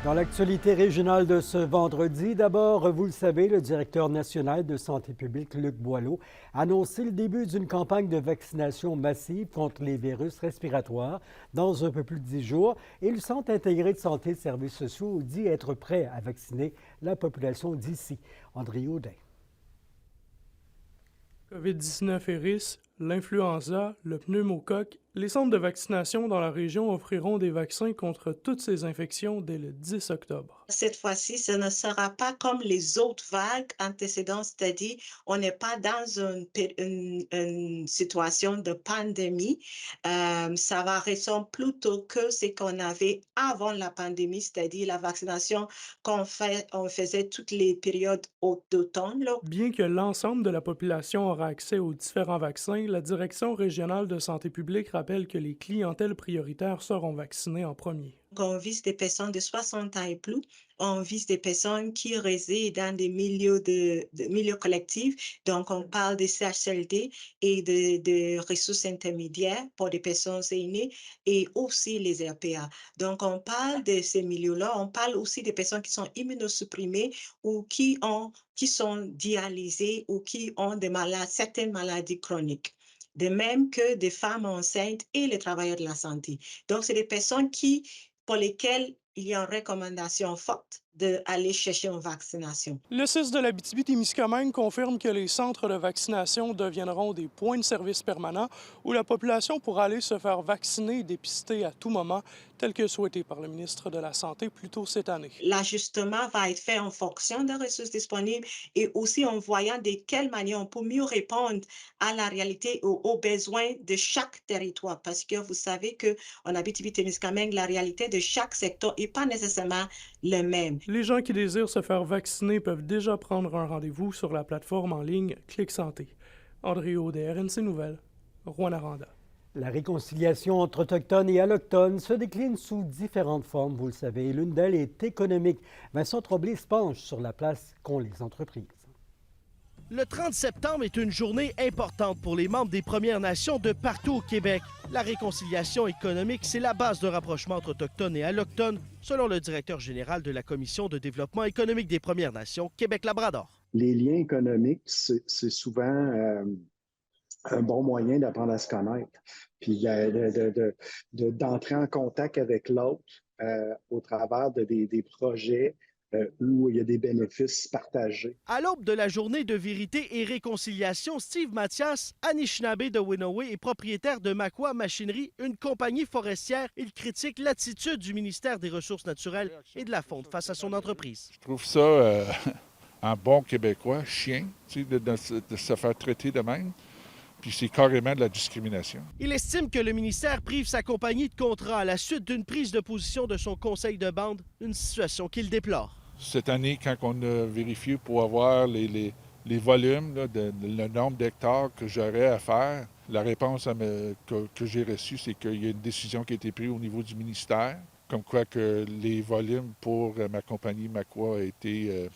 Dans l'actualité régionale de ce vendredi, d'abord, vous le savez, le directeur national de santé publique, Luc Boileau, a annoncé le début d'une campagne de vaccination massive contre les virus respiratoires dans un peu plus de 10 jours. Et le Centre intégré de santé et de services sociaux dit être prêt à vacciner la population d'ici. André Audet. COVID-19 et l'influenza, le pneumocoque, les centres de vaccination dans la région offriront des vaccins contre toutes ces infections dès le 10 octobre. Cette fois-ci, ce ne sera pas comme les autres vagues antécédentes, c'est-à-dire on n'est pas dans une situation de pandémie. Ça va ressembler plutôt que ce qu'on avait avant la pandémie, c'est-à-dire la vaccination on faisait toutes les périodes d'automne. Là. Bien que l'ensemble de la population aura accès aux différents vaccins, la Direction régionale de santé publique rappelle que les clientèles prioritaires seront vaccinées en premier. On vise des personnes de 60 ans et plus, on vise des personnes qui résident dans des milieux de milieux collectifs. Donc, on parle des CHLD et de ressources intermédiaires pour des personnes aînées et aussi les RPA. Donc, on parle de ces milieux-là. On parle aussi des personnes qui sont immunosupprimées ou qui sont dialysées ou qui ont certaines maladies chroniques. De même que des femmes enceintes et les travailleurs de la santé. Donc, c'est des personnes pour lesquels il y a une recommandation forte d'aller chercher une vaccination. Le 6 de l'Abitibi-Témiscamingue confirme que les centres de vaccination deviendront des points de service permanents où la population pourra aller se faire vacciner et dépister à tout moment, tel que souhaité par le ministre de la Santé plus tôt cette année. L'ajustement va être fait en fonction des ressources disponibles et aussi en voyant de quelle manière on peut mieux répondre à la réalité et aux besoins de chaque territoire. Parce que vous savez qu'en Abitibi-Témiscamingue, la réalité de chaque secteur n'est pas nécessairement le même. Les gens qui désirent se faire vacciner peuvent déjà prendre un rendez-vous sur la plateforme en ligne Clic Santé. André Audet, RNC Nouvelles, Rouyn-Noranda. La réconciliation entre Autochtones et Allochtones se décline sous différentes formes, vous le savez. L'une d'elles est économique. Vincent Tremblay se penche sur la place qu'ont les entreprises. Le 30 septembre est une journée importante pour les membres des Premières Nations de partout au Québec. La réconciliation économique, c'est la base de rapprochement entre Autochtones et Allochtones, selon le directeur général de la Commission de développement économique des Premières Nations, Québec-Labrador. Les liens économiques, c'est souvent un bon moyen d'apprendre à se connaître, puis d'entrer en contact avec l'autre au travers des projets où il y a des bénéfices partagés. À l'aube de la journée de vérité et réconciliation, Steve Mathias, Anishinaabe de Winoway et propriétaire de Makwa Machinerie, une compagnie forestière, il critique l'attitude du ministère des Ressources naturelles et de la Faune face à son entreprise. Je trouve ça, en bon québécois, chien, de se faire traiter de même. Puis c'est carrément de la discrimination. Il estime que le ministère prive sa compagnie de contrat à la suite d'une prise de position de son conseil de bande, une situation qu'il déplore. Cette année, quand on a vérifié pour avoir les volumes, là, le nombre d'hectares que j'aurais à faire, la réponse que j'ai reçue, c'est qu'il y a une décision qui a été prise au niveau du ministère, comme quoi que les volumes pour ma compagnie Makwa ont été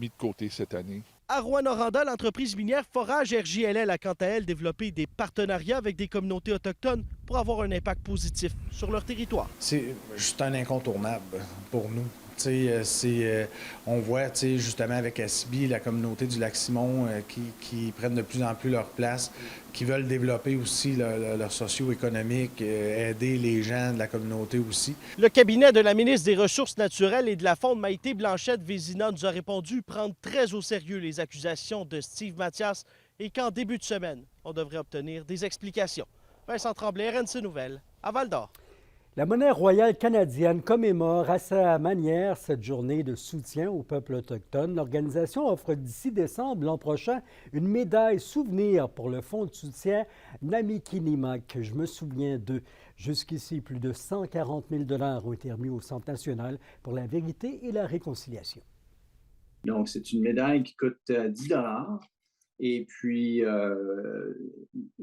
mis de côté cette année. À Rouyn-Noranda, l'entreprise minière Forage RJLL a quant à elle développé des partenariats avec des communautés autochtones pour avoir un impact positif sur leur territoire. C'est juste un incontournable pour nous. On voit justement avec Asibi, la communauté du Lac-Simon qui prennent de plus en plus leur place, qui veulent développer aussi leur socio-économique, aider les gens de la communauté aussi. Le cabinet de la ministre des Ressources naturelles et de la Faune, Maïté Blanchette-Vézina, nous a répondu prendre très au sérieux les accusations de Steve Mathias et qu'en début de semaine, on devrait obtenir des explications. Vincent Tremblay, RNC Nouvelles, à Val-d'Or. La monnaie royale canadienne commémore à sa manière cette journée de soutien au peuple autochtone. L'organisation offre d'ici décembre l'an prochain une médaille souvenir pour le fonds de soutien Namikinimak. Je me souviens d'eux. Jusqu'ici, plus de 140 000 $ ont été remis au Centre national pour la vérité et la réconciliation. Donc, c'est une médaille qui coûte 10 $ et puis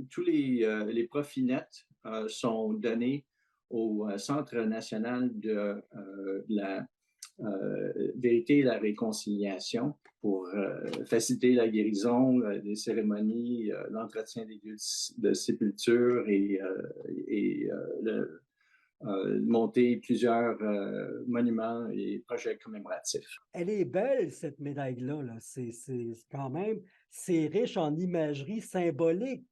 tous les profits nets sont donnés au Centre national de la vérité et la réconciliation pour faciliter la guérison, des cérémonies, l'entretien des lieux de sépulture et monter plusieurs monuments et projets commémoratifs. Elle est belle, cette médaille-là. Là. C'est quand même, c'est riche en imagerie symbolique.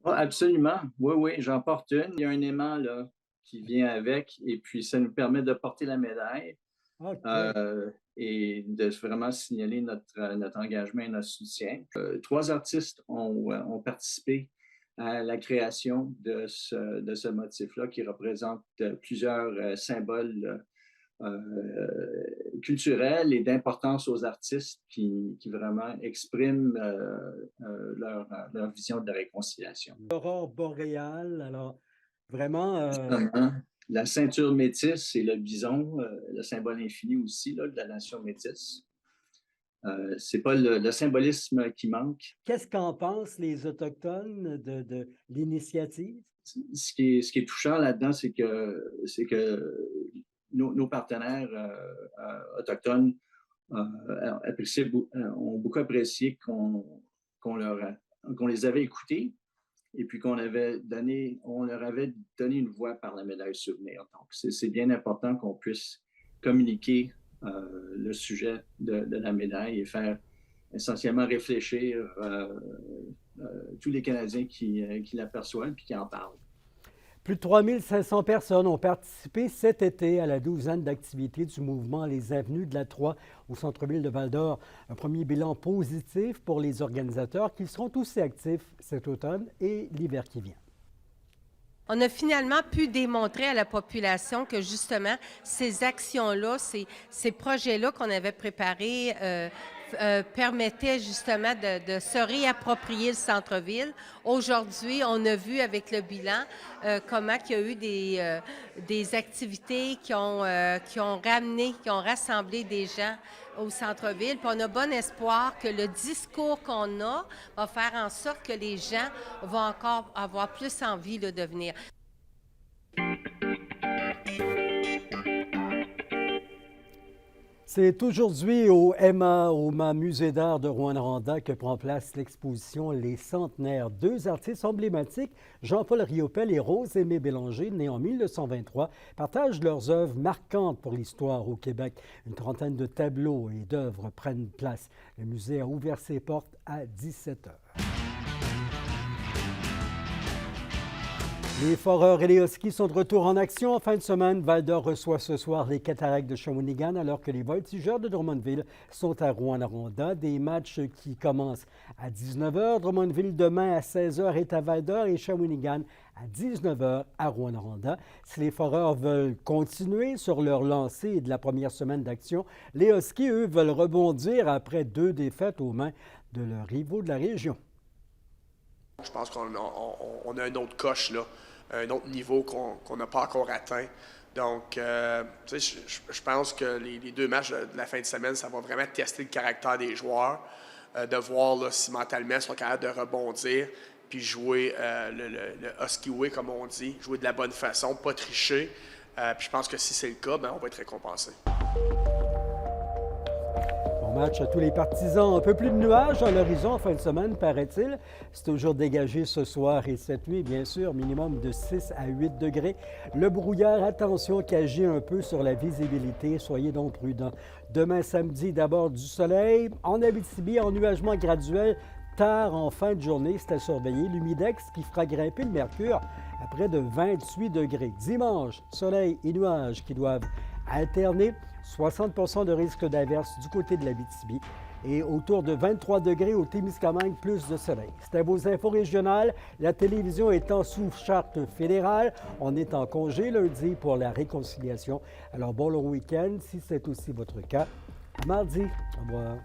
Ah, absolument. Oui, oui, j'en porte une. Il y a un aimant là, qui vient avec, et puis ça nous permet de porter la médaille OK. et de vraiment signaler notre engagement et notre soutien. 3 artistes ont participé à la création de ce motif-là qui représente plusieurs symboles culturels et d'importance aux artistes qui vraiment expriment leur vision de la réconciliation. L'aurore boréale, alors vraiment, Justement, la ceinture métisse et le bison, le symbole infini aussi là, de la nation métisse. C'est pas le symbolisme qui manque. qu'est-ce qu'en pensent les Autochtones de l'initiative? Ce qui est touchant là-dedans, c'est que nos partenaires autochtones ont beaucoup apprécié qu'on les avait écoutés et puis on leur avait donné une voix par la médaille souvenir. Donc, c'est bien important qu'on puisse communiquer le sujet de la médaille et faire essentiellement réfléchir tous les Canadiens qui l'aperçoivent et qui en parlent. Plus de 3500 personnes ont participé cet été à la douzaine d'activités du mouvement Les Avenues de la Troie au centre-ville de Val-d'Or. Un premier bilan positif pour les organisateurs qui seront aussi actifs cet automne et l'hiver qui vient. On a finalement pu démontrer à la population que justement ces actions-là, ces projets-là qu'on avait préparés permettaient justement de se réapproprier le centre-ville. Aujourd'hui, on a vu avec le bilan comment il y a eu des activités qui ont rassemblé des gens au centre-ville. Puis on a bon espoir que le discours qu'on a va faire en sorte que les gens vont encore avoir plus envie de venir. C'est aujourd'hui au MA Musée d'art de Rouyn-Noranda que prend place l'exposition Les Centenaires. 2 artistes emblématiques, Jean-Paul Riopelle et Rose-Aimée Bélanger, nés en 1923, partagent leurs œuvres marquantes pour l'histoire au Québec. Une trentaine de tableaux et d'œuvres prennent place. Le musée a ouvert ses portes à 17 h. Les foreurs et les huskies sont de retour en action en fin de semaine. Val-d'Or reçoit ce soir les Cataractes de Shawinigan alors que les Voltigeurs de Drummondville sont à Rouyn-Noranda. Des matchs qui commencent à 19 h. Drummondville demain à 16 h est à Val-d'Or et Shawinigan à 19 h à Rouyn-Noranda. Si les foreurs veulent continuer sur leur lancée de la première semaine d'action, les huskies, eux, veulent rebondir après 2 défaites aux mains de leurs rivaux de la région. Je pense qu'on a une autre coche, là, un autre niveau qu'on n'a pas encore atteint. Donc, je pense que les 2 matchs de la fin de semaine, ça va vraiment tester le caractère des joueurs, de voir là, si mentalement ils sont capables de rebondir, puis jouer le husky way, comme on dit, jouer de la bonne façon, pas tricher. Puis je pense que si c'est le cas, on va être récompensé. Match à tous les partisans. Un peu plus de nuages à l'horizon en fin de semaine, paraît-il. C'est toujours dégagé ce soir et cette nuit, bien sûr, minimum de 6 à 8 degrés. Le brouillard, attention, qui agit un peu sur la visibilité. Soyez donc prudents. Demain samedi, d'abord du soleil. En Abitibi, ennuagement graduel. Tard en fin de journée, c'est à surveiller. L'humidex qui fera grimper le mercure à près de 28 degrés. Dimanche, soleil et nuages qui doivent alterner. 60 % de risque d'averse du côté de l'Abitibi et autour de 23 degrés au Témiscamingue, plus de soleil. C'était vos infos régionales. La télévision étant sous charte fédérale, on est en congé lundi pour la réconciliation. Alors bon long week-end, si c'est aussi votre cas. À mardi. Au revoir.